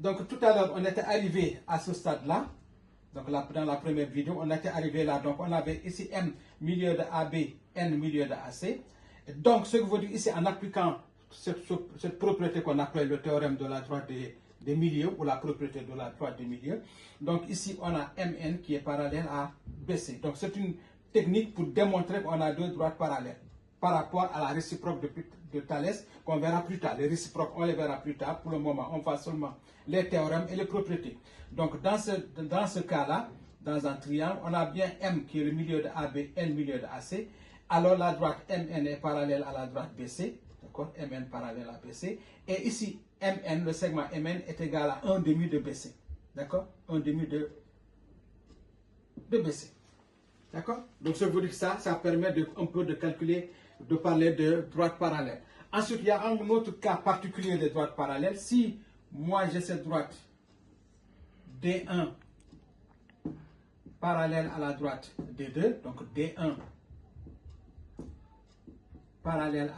Donc tout à l'heure, on était arrivé à ce stade-là. Donc là, dans la première vidéo, on était arrivé là. Donc on avait ici M milieu de AB, N milieu de AC. Donc ce que vous dites ici, en appliquant cette propriété qu'on appelle le théorème de la droite des milieux, ou la propriété de la droite des milieux. Donc ici, on a Mn qui est parallèle à BC. Donc c'est une technique pour démontrer qu'on a deux droites parallèles par rapport à la réciproque de Thalès qu'on verra plus tard. Les réciproques, on les verra plus tard. Pour le moment, on va seulement les théorèmes et les propriétés. Donc dans ce cas-là, dans un triangle, on a bien M qui est le milieu de AB, N milieu de AC. Alors la droite Mn est parallèle à la droite BC. D'accord? Mn parallèle à BC. Et ici, Mn, le segment Mn est égal à 1 demi de BC. D'accord? 1 demi de BC. D'accord? Donc je vous dis que ça permet un peu de calculer, de parler de droite parallèle. Ensuite, il y a un autre cas particulier de droite parallèle. Si moi j'ai cette droite D1 parallèle à la droite D2, donc D1 parallèle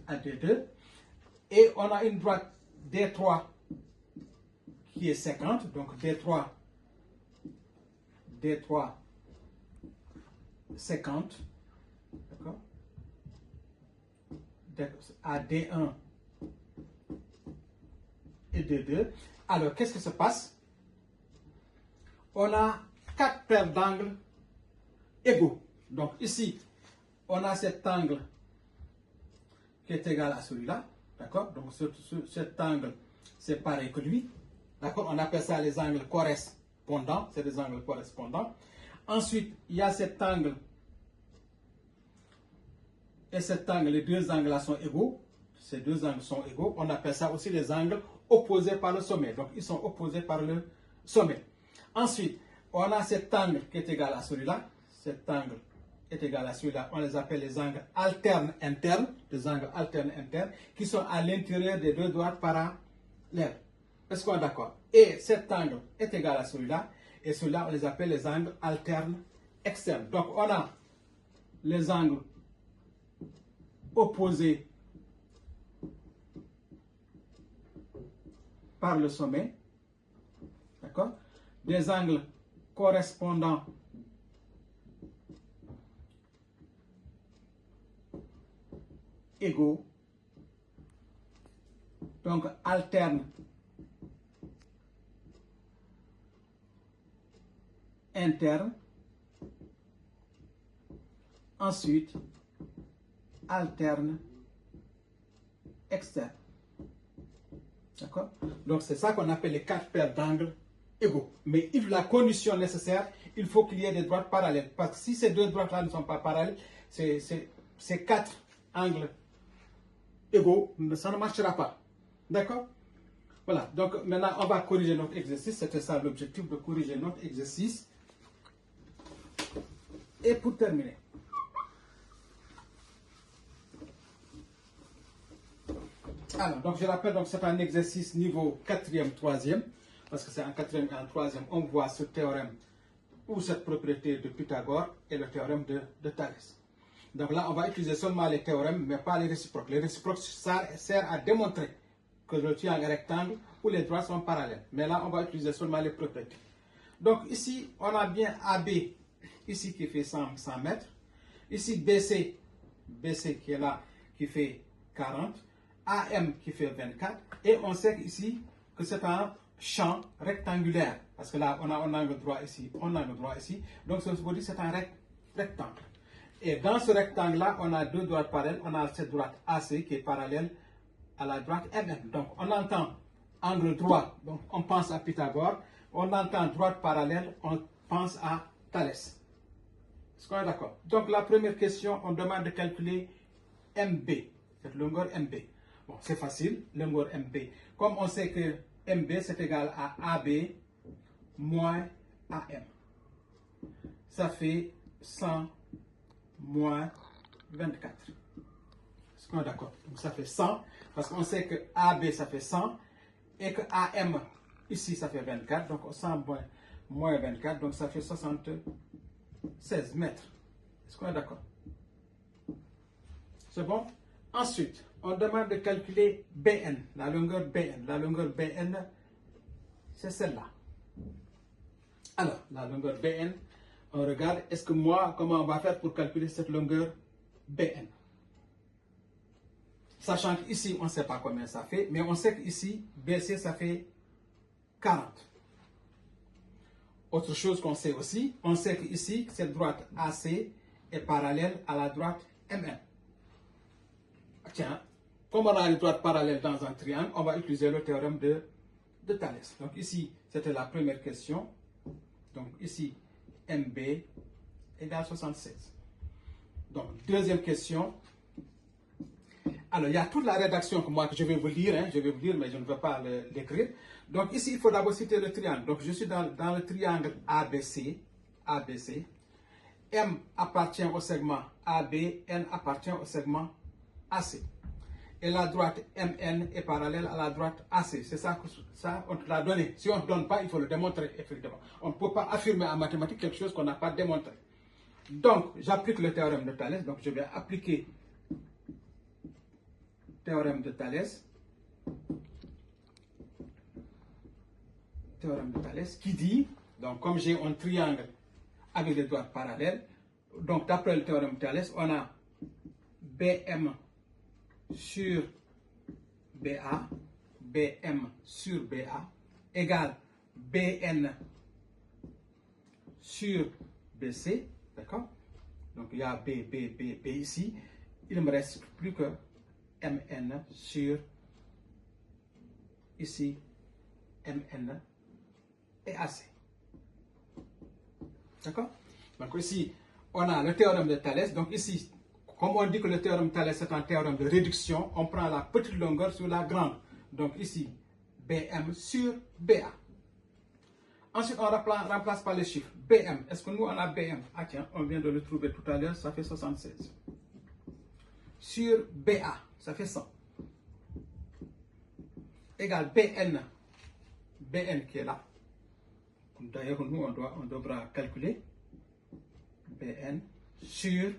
à D2, et on a une droite D3 qui est 50, donc D3 50, d'accord, à D1 et D2. Alors, qu'est-ce qui se passe? On a 4 paires d'angles égaux. Donc ici, on a cet angle qui est égal à celui-là, d'accord? Donc cet angle, c'est pareil que lui, d'accord? On appelle ça les angles correspondants, c'est des angles correspondants. Ensuite, il y a cet angle et cet angle, les deux angles là sont égaux. Ces deux angles sont égaux. On appelle ça aussi les angles opposés par le sommet. Donc, ils sont opposés par le sommet. Ensuite, on a cet angle qui est égal à celui-là. Cet angle est égal à celui-là. On les appelle les angles alternes internes. Les angles alternes internes qui sont à l'intérieur des deux droites parallèles. Est-ce qu'on est d'accord? Et cet angle est égal à celui-là. Et ceux-là, on les appelle les angles alternes externes. Donc, on a les angles opposés par le sommet, d'accord, des angles correspondants égaux, donc alternes internes, ensuite alterne externe. D'accord? Donc c'est ça qu'on appelle les 4 paires d'angles égaux. Mais la condition nécessaire, il faut qu'il y ait des droites parallèles. Parce que si ces deux droites-là ne sont pas parallèles, ces 4 angles égaux, ça ne marchera pas. D'accord? Voilà. Donc maintenant, on va corriger notre exercice. C'était ça l'objectif, de corriger notre exercice. Et pour terminer, alors, donc je rappelle, donc c'est un exercice niveau 4e, 3e, parce que c'est en 4e et en 3e, on voit ce théorème ou cette propriété de Pythagore et le théorème de Thalès. Donc là, on va utiliser seulement les théorèmes, mais pas les réciproques. Les réciproques, ça sert à démontrer que le triangle est rectangle ou les droites sont parallèles. Mais là, on va utiliser seulement les propriétés. Donc ici, on a bien AB, ici qui fait 100 mètres. Ici, BC qui est là, qui fait 40. AM qui fait 24, et on sait ici que c'est un champ rectangulaire, parce que là on a un angle droit ici, donc ça veut dire que c'est un rectangle. Et dans ce rectangle-là, on a deux droites parallèles, on a cette droite AC qui est parallèle à la droite MM. Donc on entend angle droit, donc on pense à Pythagore, on entend droite parallèle, on pense à Thalès. Est-ce qu'on est d'accord? Donc la première question, on demande de calculer MB, cette longueur MB. Bon, c'est facile, longueur MB. Comme on sait que MB c'est égal à AB moins AM. Ça fait 100 moins 24. Est-ce qu'on est d'accord? Donc ça fait 100, parce qu'on sait que AB ça fait 100 et que AM ici ça fait 24. Donc 100 moins 24, donc ça fait 76 mètres. Est-ce qu'on est d'accord? C'est bon? Ensuite, on demande de calculer BN, la longueur BN. La longueur BN, c'est celle-là. Alors, la longueur BN, on regarde, est-ce que moi, comment on va faire pour calculer cette longueur BN? Sachant qu'ici, on ne sait pas combien ça fait, mais on sait qu'ici, BC, ça fait 40. Autre chose qu'on sait aussi, on sait qu'ici, cette droite AC est parallèle à la droite MN. Tiens, comme on a une droite parallèle dans un triangle, on va utiliser le théorème de Thalès. Donc ici, c'était la première question. Donc ici, MB égale 76. Donc, deuxième question. Alors, il y a toute la rédaction que je vais vous lire, mais je ne vais pas l'écrire. Donc ici, il faut d'abord citer le triangle. Donc je suis dans le triangle ABC. M appartient au segment AB, N appartient au segment AC. Et la droite MN est parallèle à la droite AC. C'est ça on te l'a donné. Si on ne donne pas, il faut le démontrer, effectivement. On ne peut pas affirmer en mathématiques quelque chose qu'on n'a pas démontré. Donc, j'applique le théorème de Thalès. Donc, je vais appliquer le théorème de Thalès. Théorème de Thalès qui dit, donc comme j'ai un triangle avec des droites parallèles, donc d'après le théorème de Thalès, on a BM sur BA, BM sur BA, égale BN sur BC, d'accord? Donc il y a B ici, il ne me reste plus que MN sur ici, MN et AC. D'accord? Donc ici, on a le théorème de Thalès. Donc ici, comme on dit que le théorème de Thalès est un théorème de réduction, on prend la petite longueur sur la grande. Donc ici, BM sur BA. Ensuite, on remplace par les chiffres. BM, est-ce que nous on a BM? Ah tiens, on vient de le trouver tout à l'heure, ça fait 76. Sur BA, ça fait 100. Égale BN. BN qui est là. D'ailleurs, nous, on devra calculer BN sur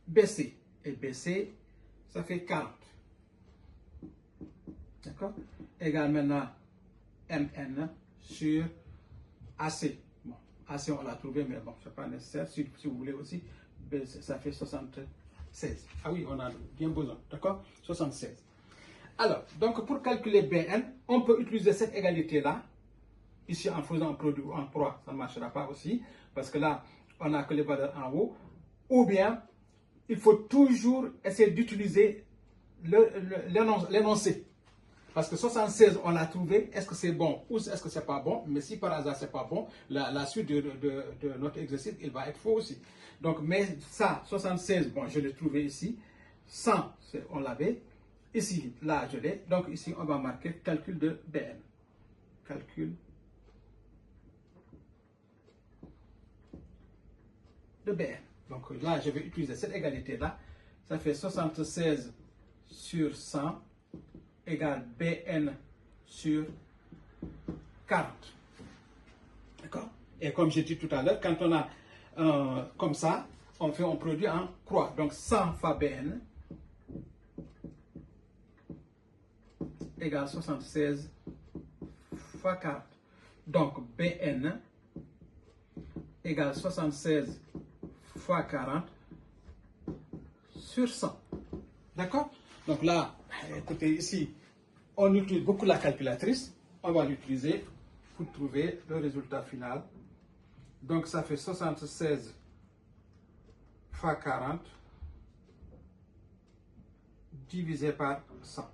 BC. Et BC, ça fait 40. D'accord? Égale maintenant MN sur AC. Bon, AC, on l'a trouvé, mais bon, ce n'est pas nécessaire. Si vous voulez aussi, BC, ça fait 76. Ah oui, on a bien besoin. D'accord? 76. Alors, donc pour calculer BN, on peut utiliser cette égalité-là. Ici, en faisant un produit en proie, ça ne marchera pas aussi, parce que là, on n'a que les valeurs en haut. Ou bien, il faut toujours essayer d'utiliser l'énoncé. Parce que 76, on l'a trouvé, est-ce que c'est bon ou est-ce que c'est pas bon? Mais si par hasard c'est pas bon, la suite de notre exercice, il va être faux aussi. Donc, mais ça, 76, bon, je l'ai trouvé ici. 100, on l'avait. Ici, là, je l'ai. Donc ici, on va marquer calcul de BN. Calcul de BN. Donc là, je vais utiliser cette égalité-là. Ça fait 76 sur 100 égale BN sur 40. D'accord? Et comme j'ai dit tout à l'heure, quand on a comme ça, on fait un produit en croix. Donc 100 fois BN égale 76 fois 40. Donc BN égale 76 fois 40 sur 100. D'accord? Donc là, écoutez, ici, on utilise beaucoup la calculatrice. On va l'utiliser pour trouver le résultat final. Donc ça fait 76 fois 40 divisé par 100.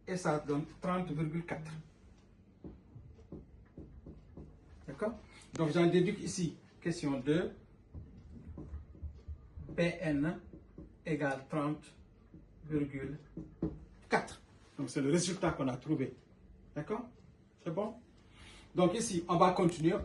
Et ça donne 30,4. D'accord? Donc j'en déduis ici, question 2, BN égale 30,4. Donc c'est le résultat qu'on a trouvé. D'accord? C'est bon? Donc ici, on va continuer.